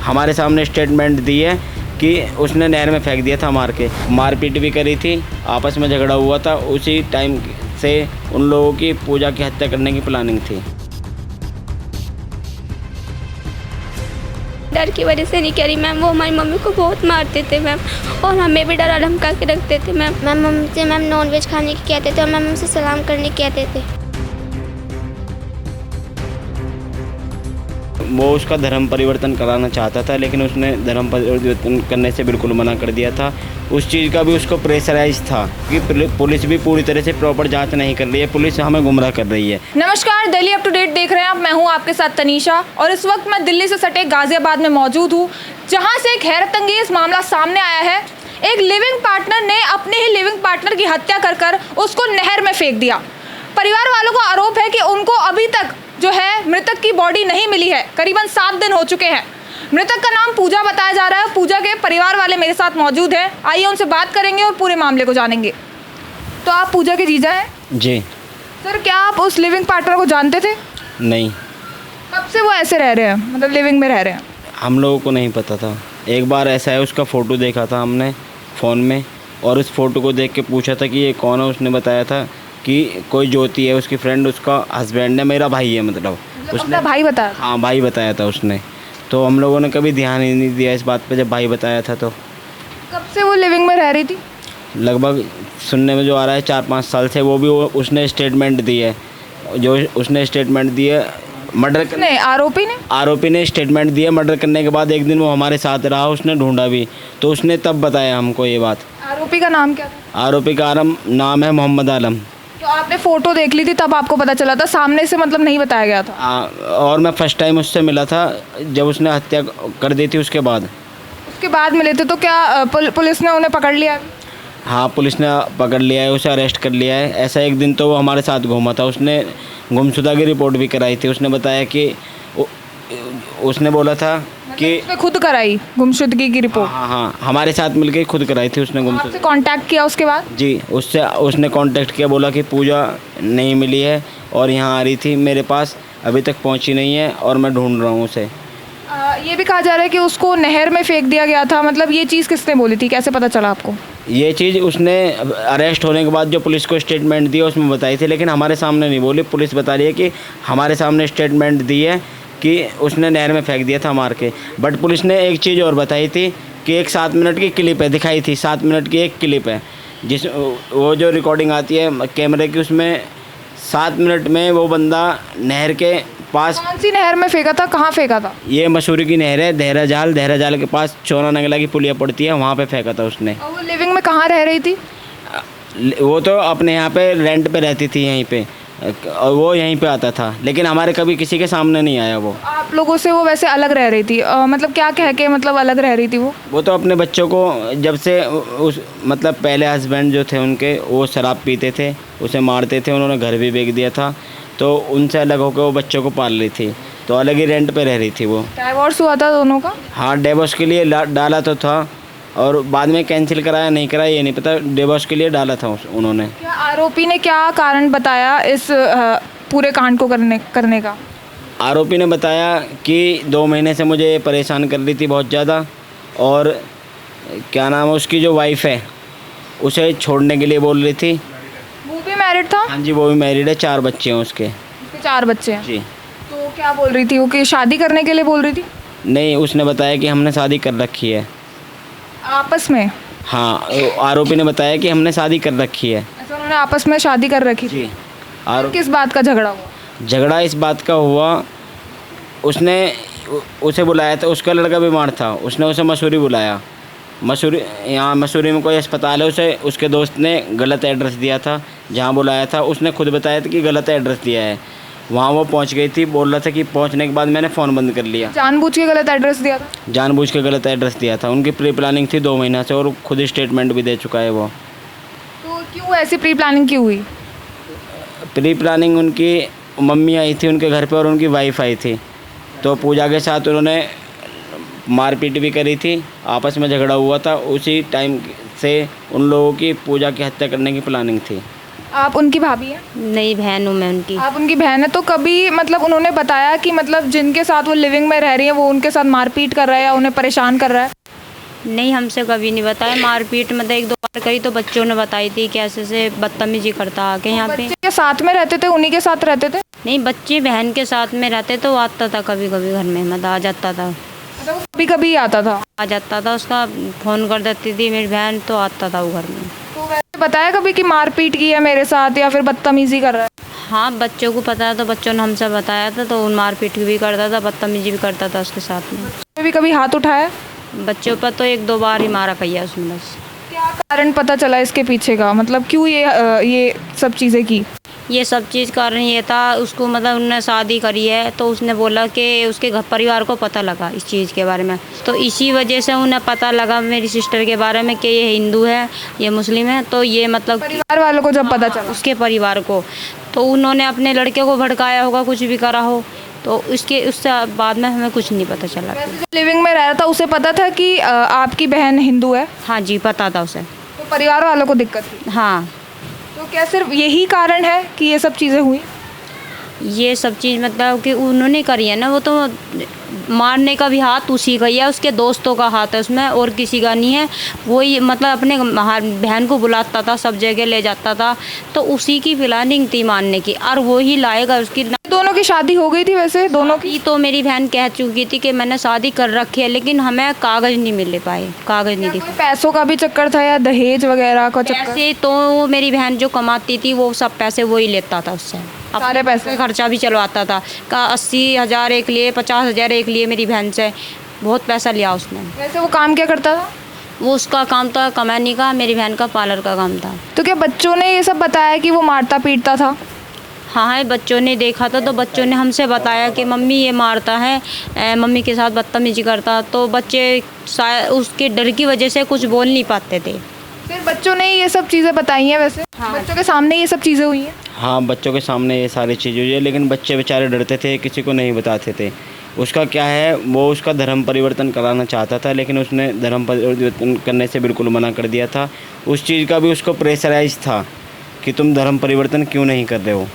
हमारे सामने स्टेटमेंट दी है कि उसने नहर में फेंक दिया था मार के। मारपीट भी करी थी, आपस में झगड़ा हुआ था। उसी टाइम से उन लोगों की पूजा की हत्या करने की प्लानिंग थी। डर की वजह से नहीं करी मैम। वो हमारी मम्मी को बहुत मारते थे मैम, और हमें भी डरा धमका के रखते थे मैम। मम्मी से मैम नॉनवेज खाने की कहते थे और मैम हमसे सलाम करने की कहते थे। वो उसका धर्म परिवर्तन कराना चाहता था, लेकिन उसने धर्म परिवर्तन करने से बिल्कुल मना कर दिया था। उस चीज़ का भी उसको प्रेशराइज था कि पुलिस भी पूरी तरह से प्रॉपर जांच नहीं कर रही है, पुलिस हमें गुमराह कर रही है। नमस्कार, दिल्ली अप टू डेट देख रहे हैं आप। मैं हूं आपके साथ तनीषा, और इस वक्त मैं दिल्ली से सटे गाजियाबाद में मौजूद हूं, जहां से एक हैरतअंगेज मामला सामने आया है। एक लिविंग पार्टनर ने अपने ही लिविंग पार्टनर की हत्या कर उसको नहर में फेंक दिया। परिवार वालों का आरोप है कि उनको अभी तक जो है मृतक की बॉडी नहीं मिली है। करीबन 7 दिन हो चुके हैं। मृतक का नाम पूजा बताया जा रहा है। पूजा के परिवार वाले मेरे साथ मौजूद हैं, आइए उनसे बात करेंगे और पूरे मामले को जानेंगे। तो आप पूजा के जीजा हैं? जी। सर, क्या आप उस लिविंग पार्टनर को जानते थे? नहीं। कब से वो ऐसे रह रहे हैं, मतलब लिविंग में रह रहे हैं? हम लोगों को नहीं पता था। एक बार ऐसा है, उसका फ़ोटो देखा था हमने फ़ोन में, और उस फ़ोटो को देख के पूछा था कि ये कौन है। उसने बताया था कि कोई ज्योति है, उसकी फ्रेंड, उसका हस्बैंड है, मेरा भाई है। मतलब उसने भाई बताया? हाँ, भाई बताया था उसने। तो हम लोगों ने कभी ध्यान ही नहीं दिया इस बात पे, जब भाई बताया था। तो कब से वो लिविंग में रह रही थी? लगभग सुनने में जो आ रहा है 4-5 साल से। वो भी उसने स्टेटमेंट दी है, जो उसने स्टेटमेंट दी है मर्डर करने। आरोपी ने स्टेटमेंट दिया मर्डर करने के बाद। एक दिन वो हमारे साथ रहा, उसने ढूंढा भी, तो उसने तब बताया हमको ये बात। आरोपी का नाम क्या था? आरोपी का नाम है मोहम्मद आलम। तो आपने फ़ोटो देख ली थी तब आपको पता चला था? सामने से मतलब नहीं बताया गया था? और मैं फर्स्ट टाइम उससे मिला था जब उसने हत्या कर दी थी। उसके बाद मिले थे। तो क्या पुलिस ने उन्हें पकड़ लिया? हाँ, पुलिस ने पकड़ लिया है, उसे अरेस्ट कर लिया है। ऐसा एक दिन तो वो हमारे साथ घूमा था। उसने गुमशुदा की रिपोर्ट भी कराई थी। उसने बताया कि उसने बोला था कि उसने खुद कराई गुमशुदगी की रिपोर्ट? हाँ, हमारे साथ मिलकर खुद कराई थी उसने गुमशुदा। आपसे कांटेक्ट किया उसके बाद? जी, उसने कांटेक्ट किया, बोला कि पूजा नहीं मिली है और यहाँ आ रही थी मेरे पास, अभी तक पहुँची नहीं है और मैं ढूंढ रहा हूँ उसे। ये भी कहा जा रहा है कि उसको नहर में फेंक दिया गया था। मतलब ये चीज़ किसने बोली थी, कैसे पता चला आपको? ये चीज़ उसने अरेस्ट होने के बाद जो पुलिस को स्टेटमेंट दी उसमें बताई थी, लेकिन हमारे सामने नहीं बोली। पुलिस बता रही है कि हमारे सामने स्टेटमेंट दी है कि उसने नहर में फेंक दिया था मार के। बट पुलिस ने एक चीज़ और बताई थी कि एक 7 मिनट की क्लिप है, दिखाई थी 7 मिनट की एक क्लिप है, जिस वो जो रिकॉर्डिंग आती है कैमरे की, उसमें 7 मिनट में वो बंदा नहर के पास। कौन सी नहर में फेंका था, कहाँ फेंका था? ये मसूरी की नहर है, देहरा जाल के पास चौरा नंगला की पुलिया पड़ती है, वहाँ पे फेंका था उसने। और वो लिविंग में कहाँ रह रही थी? वो तो अपने यहाँ पे रेंट पे रहती थी यहीं पे, और वो यहीं पे आता था, लेकिन हमारे कभी किसी के सामने नहीं आया वो। आप लोगों से वो वैसे अलग रह रही थी? मतलब क्या कह के मतलब अलग रह रही थी वो? तो अपने बच्चों को, जब से उस मतलब पहले हस्बैंड जो थे उनके, वो शराब पीते थे, उसे मारते थे, उन्होंने घर भी बेच दिया था, तो उनसे अलग होकर वो बच्चों को पाल रही थी, तो अलग ही रेंट पे रह रही थी वो। डाइवोर्स हुआ था दोनों का? हाँ, डिवोर्स के लिए डाला तो था, और बाद में कैंसिल कराया नहीं कराया ये नहीं पता। डिवोर्स के लिए डाला था उन्होंने। क्या आरोपी ने क्या कारण बताया इस पूरे कांड को करने का? आरोपी ने बताया कि 2 महीने से मुझे परेशान कर रही थी बहुत ज़्यादा, और क्या नाम है उसकी जो वाइफ है उसे छोड़ने के लिए बोल रही थी। वो भी मैरिड था? हाँ जी, वो भी मैरिड है, 4 बच्चे हैं उसके। 4 बच्चे हैं जी। तो क्या बोल रही थी वो, कि शादी करने के लिए बोल रही थी? नहीं, उसने बताया कि हमने शादी कर रखी है आपस में। हाँ, आरोपी ने बताया कि हमने शादी कर रखी है। अच्छा, उन्होंने आपस में शादी कर रखी थी? जी। किस बात का झगड़ा हुआ? झगड़ा इस बात का हुआ, उसने उसे बुलाया था, उसका लड़का बीमार था, उसने उसे मसूरी बुलाया। मसूरी में कोई अस्पताल है, उसे उसके दोस्त ने गलत एड्रेस दिया था, जहाँ बुलाया था उसने खुद बताया था कि गलत एड्रेस दिया है। वहाँ वो पहुँच गई थी, बोल रहा था कि पहुँचने के बाद मैंने फ़ोन बंद कर लिया। जानबूझ के गलत एड्रेस दिया था? जानबूझ के गलत एड्रेस दिया था। उनकी प्री प्लानिंग थी 2 महीना से, और खुद स्टेटमेंट भी दे चुका है वो। तो क्यों ऐसी प्री प्लानिंग क्यों हुई? प्री प्लानिंग उनकी मम्मी आई थी उनके घर पे, और उनकी वाइफ आई थी, तो पूजा के साथ उन्होंने मारपीट भी करी थी, आपस में झगड़ा हुआ था। उसी टाइम से उन लोगों की पूजा की हत्या करने की प्लानिंग थी। आप उनकी भाभी हैं? नहीं, बहन हूँ मैं उनकी। आप उनकी बहन है, तो कभी मतलब उन्होंने बताया कि मतलब जिनके साथ वो लिविंग में रह रही है वो उनके साथ मारपीट कर रहा है या उन्हें परेशान कर रहा है? नहीं, हमसे कभी नहीं बताया। मारपीट मतलब एक दो बार करी तो बच्चों ने बताई थी कि ऐसे से बदतमीजी करता आके यहाँ पे। बच्चे के साथ में रहते थे, उन्हीं के साथ रहते थे? नहीं, बच्चे बहन के साथ में रहते तो आता था कभी कभी घर में, मतलब आ जाता था। अच्छा, वो कभी कभी आता था? आ जाता था, उसका फ़ोन कर देती थी मेरी बहन तो आता था वो घर में। तो वैसे बताया कभी कि मारपीट की है मेरे साथ या फिर बदतमीजी कर रहा है? हाँ, बच्चों को पता है तो बच्चों ने हमसे बताया था, तो मारपीट भी करता था, बदतमीजी भी करता था उसके साथ में। भी कभी हाथ उठाया? बच्चों पर तो एक दो बार ही मारा कैया उसने बस। क्या कारण पता चला इसके पीछे का, मतलब क्यों ये सब चीज़ें की? ये सब चीज़ कारण ये था, उसको मतलब उन्होंने शादी करी है तो उसने बोला कि उसके घर परिवार को पता लगा इस चीज़ के बारे में, तो इसी वजह से उन्हें पता लगा मेरी सिस्टर के बारे में कि ये हिंदू है, ये मुस्लिम है, तो ये मतलब परिवार वालों को जब पता चला? उसके परिवार को, तो उन्होंने अपने लड़के को भड़काया होगा, कुछ भी करा हो, तो उससे बाद में हमें कुछ नहीं पता चला। वैसे जो लिविंग में रह रहा था उसे पता था कि आपकी बहन हिंदू है? हाँ जी, पता था उसे। तो परिवार वालों को दिक्कत थी? हाँ, तो क्या सिर्फ यही कारण है कि ये सब चीज़ें हुई? ये सब चीज़ मतलब कि उन्होंने करी है ना, वो तो मारने का भी हाथ उसी का ही है, उसके दोस्तों का हाथ है उसमें, और किसी का नहीं है। वही मतलब अपने बहन को बुलाता था, सब जगह ले जाता था, तो उसी की प्लानिंग थी मारने की, और वही लाएगा उसकी। दोनों की शादी हो गई थी वैसे दोनों की? तो मेरी बहन कह चुकी थी कि मैंने शादी कर रखी है, लेकिन हमें कागज़ नहीं मिल पाए, कागज़ नहीं दिखे। पैसों का भी चक्कर था या दहेज वगैरह का चक्कर? पैसे तो वो मेरी बहन जो कमाती थी वो सब पैसे वो ही लेता था उससे, सारे पैसे? खर्चा भी चलवाता था का 80,000 एक लिए, 50,000 एक लिए मेरी बहन से, बहुत पैसा लिया उसने। वैसे वो काम क्या करता था? वो उसका काम था कमाने का, मेरी बहन का पार्लर का काम था। तो क्या बच्चों ने ये सब बताया कि वो मारता पीटता था? हाँ, बच्चों ने देखा था, तो बच्चों ने हमसे बताया कि मम्मी ये मारता है, मम्मी के साथ बदतमीजी करता, तो बच्चे शायद उसके डर की वजह से कुछ बोल नहीं पाते थे। फिर बच्चों ने ये सब चीज़ें बताई हैं वैसे? हाँ। बच्चों के सामने ये सब चीज़ें हुई हैं? हाँ, बच्चों के सामने ये सारी चीज़ें हुई है, लेकिन बच्चे बेचारे डरते थे, किसी को नहीं बताते थे। उसका क्या है, वो उसका धर्म परिवर्तन कराना चाहता था, लेकिन उसने धर्म परिवर्तन करने से बिल्कुल मना कर दिया था। उस चीज़ का भी उसको प्रेशराइज था कि तुम धर्म परिवर्तन क्यों नहीं कर रहे हो।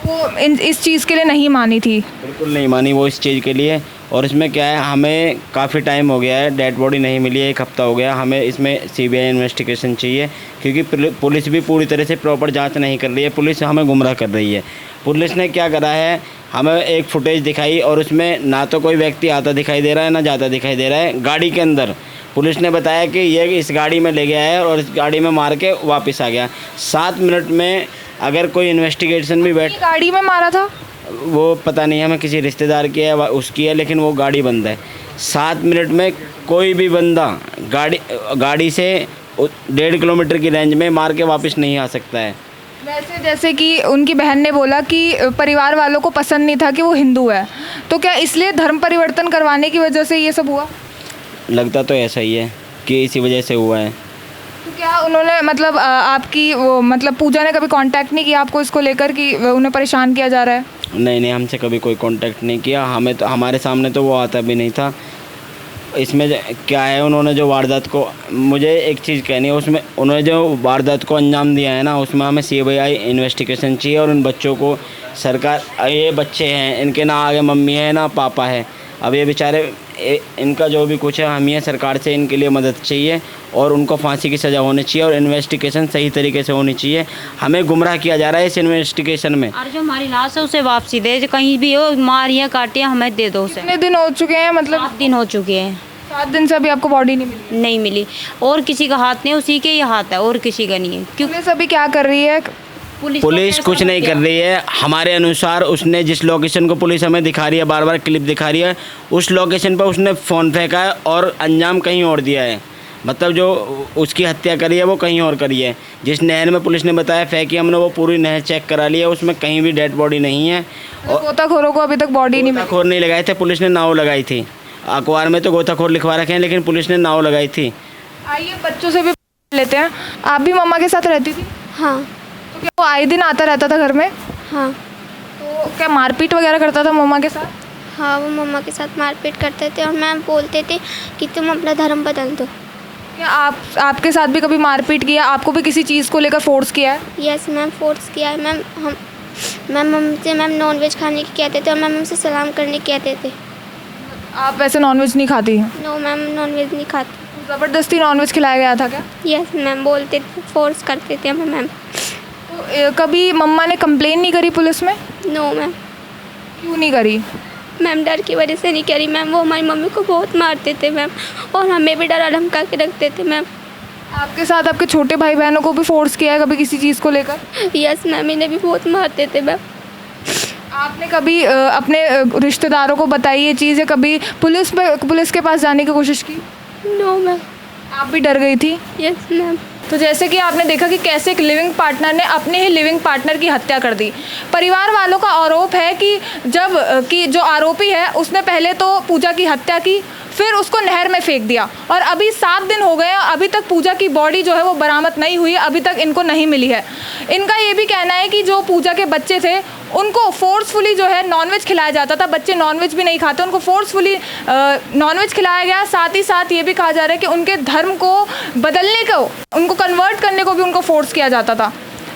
वो इस चीज़ के लिए नहीं मानी थी? बिल्कुल नहीं मानी वो इस चीज़ के लिए। और इसमें क्या है, हमें काफ़ी टाइम हो गया है, डेड बॉडी नहीं मिली है, 1 हफ़्ता हो गया। हमें इसमें सीबीआई इन्वेस्टिगेशन चाहिए, क्योंकि पुलिस भी पूरी तरह से प्रॉपर जांच नहीं कर रही है। पुलिस हमें गुमराह कर रही है। पुलिस ने क्या करा है, हमें एक फुटेज दिखाई और उसमें ना तो कोई व्यक्ति आता दिखाई दे रहा है, ना जाता दिखाई दे रहा है। गाड़ी के अंदर पुलिस ने बताया कि ये इस गाड़ी में ले गया है और इस गाड़ी में मार के वापस आ गया। 7 मिनट में अगर कोई इन्वेस्टिगेशन भी बैठ, गाड़ी में मारा था? वो पता नहीं, हमें किसी रिश्तेदार की है उसकी है, लेकिन वो गाड़ी बंद है। 7 मिनट में कोई भी बंदा गाड़ी से 1.5 किलोमीटर की रेंज में मार के वापस नहीं आ सकता है। वैसे जैसे कि उनकी बहन ने बोला कि परिवार वालों को पसंद नहीं था कि वो हिंदू है, तो क्या इसलिए धर्म परिवर्तन करवाने की वजह से ये सब हुआ? लगता तो ऐसा ही है कि इसी वजह से हुआ है। तो क्या उन्होंने मतलब आपकी वो मतलब पूजा ने कभी कांटेक्ट नहीं किया आपको इसको लेकर कि उन्हें परेशान किया जा रहा है? नहीं, हमसे कभी कोई कांटेक्ट नहीं किया। हमें तो हमारे सामने तो वो आता भी नहीं था। इसमें क्या है, उन्होंने जो वारदात को, मुझे एक चीज़ कहनी है, उसमें उन्होंने जो वारदात को अंजाम दिया है ना, उसमें हमें सीबीआई इन्वेस्टिगेशन चाहिए। और उन बच्चों को सरकार, ये बच्चे हैं, इनके ना आगे मम्मी है ना पापा है। अब ये बेचारे, इनका जो भी कुछ है, हमें सरकार से इनके लिए मदद चाहिए और उनको फांसी की सज़ा होनी चाहिए और इन्वेस्टिगेशन सही तरीके से होनी चाहिए। हमें गुमराह किया जा रहा है इस इन्वेस्टिगेशन में। और जो हमारी लाश है उसे वापसी दे, जो कहीं भी हो, मारिया काटिया हमें दे दो उसे। कितने दिन हो चुके हैं? मतलब 7 दिन हो चुके हैं। 7 दिन से अभी आपको बॉडी नहीं मिली? नहीं मिली, और किसी का हाथ नहीं, उसी के ही हाथ है, और किसी का नहीं है। क्योंकि पुलिस अभी क्या कर रही है? पुलिस कुछ नहीं कर रही है। हमारे अनुसार उसने जिस लोकेशन को पुलिस हमें दिखा रही है, बार बार क्लिप दिखा रही है, उस लोकेशन पर उसने फ़ोन फेंका है और अंजाम कहीं और दिया है। मतलब जो उसकी हत्या करी है वो कहीं और करी है। जिस नहर में पुलिस ने बताया फेंकी, हमने वो पूरी नहर चेक करा ली है, उसमें कहीं भी डेड बॉडी नहीं है। और गोताखोरों को अभी तक बॉडी नहीं मिली? गोताखोर नहीं लगाए थे, पुलिस ने नाव लगाई थी। अखबार में तो गोताखोर लिखवा रखे हैं, लेकिन पुलिस ने नाव लगाई थी। आइए बच्चों से भी लेते हैं। आप भी मम्मा के साथ रहती थी? हाँ तो क्या वो आए दिन आता रहता था घर में? हाँ तो क्या मारपीट वगैरह करता था मम्मा के साथ? हाँ, वो मम्मा के साथ मारपीट करते थे और मैम बोलते थे कि तुम अपना धर्म बदल दो। क्या आपके साथ भी कभी मारपीट किया, आपको भी किसी चीज़ को लेकर फोर्स किया है? यस मैम, फोर्स किया है मैम। मैम हमसे नॉन वेज खाने की कहते थे और मैम हमसे सलाम करने की कहते थे। आप वैसे नॉनवेज नहीं खाती हैं? नो मैम, नॉन वेज नहीं खाती। ज़बरदस्ती नॉनवेज खिलाया गया था क्या? यस मैम, बोलते थे, फोर्स करते थे हमें मैम। तो कभी मम्मा ने कंप्लेन नहीं करी पुलिस में? No ma'am. क्यों नहीं करी? मैम डर की वजह से नहीं करी मैम। वो हमारी मम्मी को बहुत मारते थे मैम और हमें भी डरा धमका के रखते थे मैम। आपके साथ आपके छोटे भाई बहनों को भी फोर्स किया है कभी किसी चीज़ को लेकर? यस मैम, इन्हें भी बहुत मारते थे मैम। आपने कभी अपने रिश्तेदारों को बताई ये चीज़, या कभी पुलिस के पास जाने की कोशिश की? No ma'am. आप भी डर गई थी? Yes ma'am. तो जैसे कि आपने देखा कि कैसे एक लिविंग पार्टनर ने अपने ही लिविंग पार्टनर की हत्या कर दी। परिवार वालों का आरोप है कि जो आरोपी है उसने पहले तो पूजा की हत्या की, फिर उसको नहर में फेंक दिया, और अभी 7 दिन हो गए हैं, अभी तक पूजा की बॉडी जो है वो बरामद नहीं हुई, अभी तक इनको नहीं मिली है। इनका ये भी कहना है कि जो पूजा के बच्चे थे उनको फोर्सफुली जो है नॉनवेज खिलाया जाता था। बच्चे नॉनवेज भी नहीं खाते, उनको फोर्सफुली नॉनवेज खिलाया गया। साथ ही साथ ये भी कहा जा रहा है कि उनके धर्म को बदलने को, उनको कन्वर्ट करने को भी उनको फोर्स किया जाता था।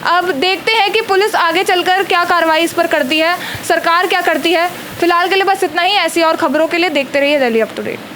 अब देखते हैं कि पुलिस आगे चलकर क्या कार्रवाई इस पर करती है, सरकार क्या करती है। फिलहाल के लिए बस इतना ही। ऐसी और खबरों के लिए देखते रहिए दिल्ली अप टू डेट।